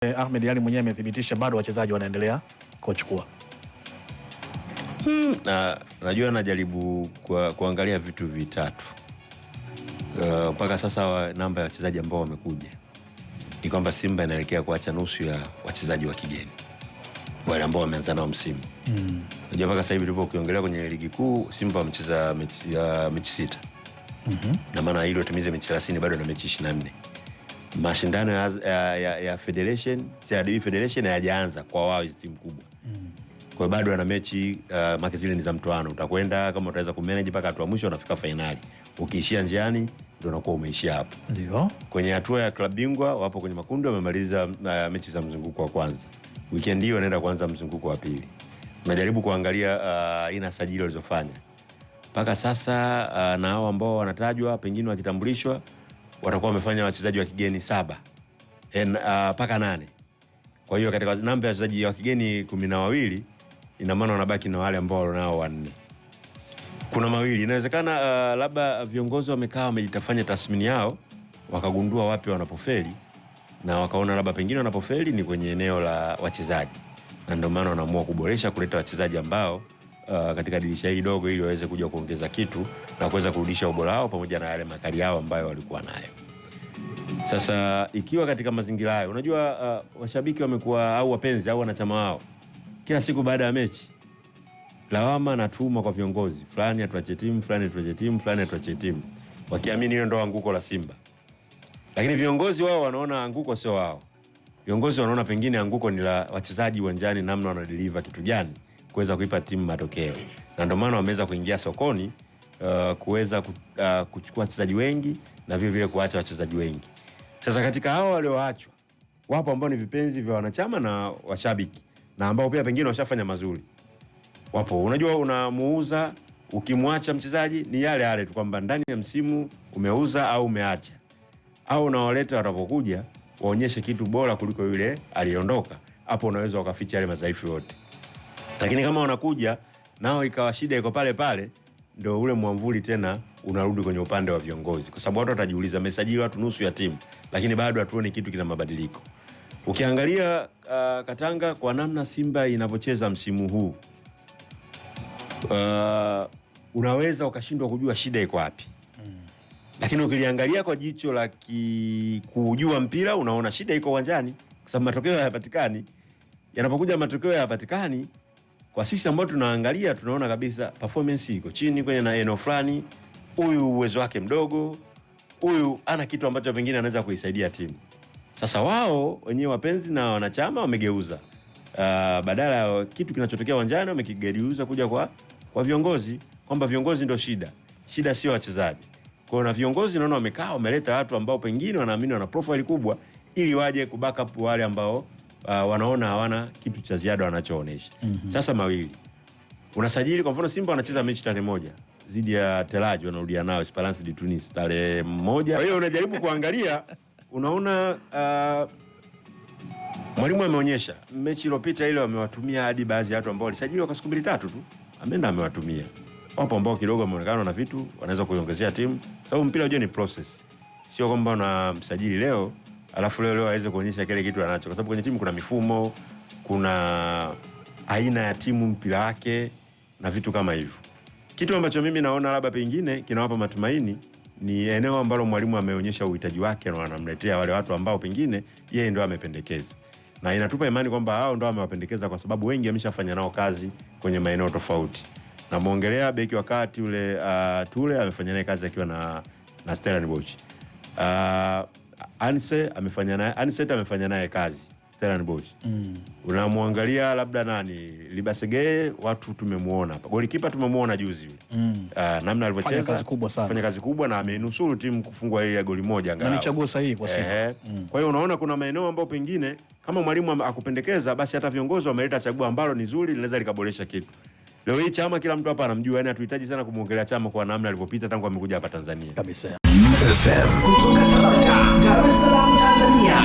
Ahmed Ally mwenyewe amethibitisha bado wachezaji wanaendelea kuchukua. Najua najaribu kuangalia vitu vitatu. Mpaka sasa namba ya wachezaji ambao wamekuja ni kwamba Simba inaelekea kuacha nusu ya wachezaji wa kigeni wale ambao wameanza nao msimu. Najua mpaka sasa hivi tulipo ukiongelea kwenye ligi kuu Simba wamecheza mechi 6. Na maana hilo timize mechi 30 bado na mechi 24. Mashindano ya Federation, CRDB Federation hayajaanza kwa wao hizo timu kubwa. Kwa bado ana mechi maki zile ni za mtoano. Utakwenda kama utaweza kumanage mpaka hatua mwisho unafika finali. Ukiishia njiani ndio unakuwa umeishia hapo. Ndio. Kwenye hatua ya klabu bingwa wapo kwenye makundi wamemaliza mechi za mzunguko wa kwanza. Weekend hiyo wanaenda kuanza mzunguko wa pili. Unajaribu kuangalia ina sajili walizofanya. Mpaka sasa na hao ambao wanatajwa pengine wakitambulishwa watakuwa wamefanya wachezaji wa kigeni 7 mpaka 8. Kwa hiyo katika namba ya wachezaji wa kigeni 12 ina maana wanabaki na wale ambao wanao 4. Kuna mawili inawezekana labda viongozi wamekaa wamejitafanya tathmini yao wakagundua wapi wanapofeli na wakaona labda pengine wanapofeli ni kwenye eneo la wachezaji, na ndio maana wanaamua kuboresha kuleta wachezaji ambao katika dirisha hili dogo ili waweze kuja kuongeza kitu na kuweza kurudisha ubora wao pamoja na yale makali yao ambayo walikuwa nayo. Sasa ikiwa katika mazingira hayo, unajua washabiki wamekuwa au wapenzi au wanachama wao kila siku baada ya mechi lawama na tuma kwa viongozi fulani atuache timu, fulani atuache timu, fulani atuache timu, wakiamini hiyo ndio anguko la Simba. Lakini viongozi wao wanaona anguko sio wao. Viongozi wanaona pengine anguko ni la wachezaji uwanjani, namna wanadeliver kitu gani kuweza kuipa timu matokeo. Na ndio maana wameweza kuingia sokoni kuweza kuchukua wachezaji wengi na vile vile kuacha wachezaji wengi. Sasa katika hao walioachwa wapo ambao ni vipenzi vya wanachama na washabiki na ambao pia pengine washafanya mazuri. Wapo, unajua unamuuza ukimwacha mchezaji ni yale yale tu kwamba ndani ya msimu umeuza au umeacha. Au unawaleta watapokuja waonyeshe kitu bora kuliko yule aliondoka. Hapo unaweza wakaficha yale madhaifu yote. Lakini kama wanakuja nao ikawa shida iko pale pale, ndio ule mwamvuli tena unarudi kwenye upande wa viongozi, kwa sababu watu watajiuliza amesajili watu nusu ya timu lakini bado hatuoni kitu kina mabadiliko. Ukiangalia Katanga kwa namna Simba inapocheza msimu huu unaweza ukashindwa kujua shida iko wapi. Lakini ukiliangalia kwa jicho la kujua mpira unaona shida iko uwanjani, kwa sababu matokeo hayapatikani. Yanapokuja matokeo hayapatikani, kwa sisi ambao tunaangalia tunaona kabisa performance iko chini kwenye na eneo fulani, huyu uwezo wake mdogo, huyu ana kitu ambacho pengine anaweza kuisaidia timu. Sasa wao wenyewe wapenzi na wanachama wamegeuza. Badala ya kitu kinachotokea uwanjani wamekigeuza kuja kwa viongozi, kwamba viongozi ndio shida. Shida sio wachezaji. Kwa hiyo na viongozi naona wamekaa wameleta watu ambao pengine wanaamini wana profile kubwa ili waje kubackup wale ambao wanaona hawana kitu cha ziada wanachoonesha. Sasa mawili. Unasajili kwa mfano Simba wanacheza mechi tarehe 1 dhidi ya Telaji, wanarudia nao Esperance de Tunis tarehe 1. Kwa hiyo unajaribu kuangalia unaona mwalimu ameonyesha mechi iliyopita ile wamewatumia hadi baadhi ya watu ambao walisajili kwa siku 2-3 tu. Ameenda amewatumia. Wapo ambao kidogo wameonekana na vitu wanaweza kuiongezea timu, sababu mpira unajua ni process. Sio kwamba unamsajili leo alafu leo aweze kuonyesha kile kitu anacho, kwa sababu kwenye timu kuna mifumo, kuna aina ya timu, mpira wake na vitu kama hivyo. Kitu ambacho mimi naona labda pengine kinawapa matumaini ni eneo ambalo mwalimu ameonyesha uhitaji wake na anamletea wale watu ambao pengine yeye ndio amependekeza. Na inatupa imani kwamba hao ndio amewapendekeza kwa sababu wengi ameshafanya nao kazi kwenye maeneo tofauti. Na muongelea beki wakati ule Tule amefanya naye kazi akiwa na Stellenbosch. Anset amefanya naye kazi Stellenbosch. Unamwangalia labda nani Libasege, watu tumemuona hapa. Golikipa tumemuona juzi yule. Namna alivyocheza fanya kazi kubwa sana. Fanya kazi kubwa na amenusuru timu kufungwa ile goli moja angalau. Na ni chaguo sahihi kwa Simba. Kwa hiyo unaona kuna maeneo ambayo pengine kama mwalimu akupendekeza basi hata viongozi wameleta chaguo ambalo ni zuri linaweza likaboresha kitu. Leo hii Chama kila mtu hapa anamjua, yani hatuhitaji sana kumuongelea Chama kwa namna alivyopita tangu amekuja hapa Tanzania. Kabisa. FM kutoka Dar es Salaam, Tanzania.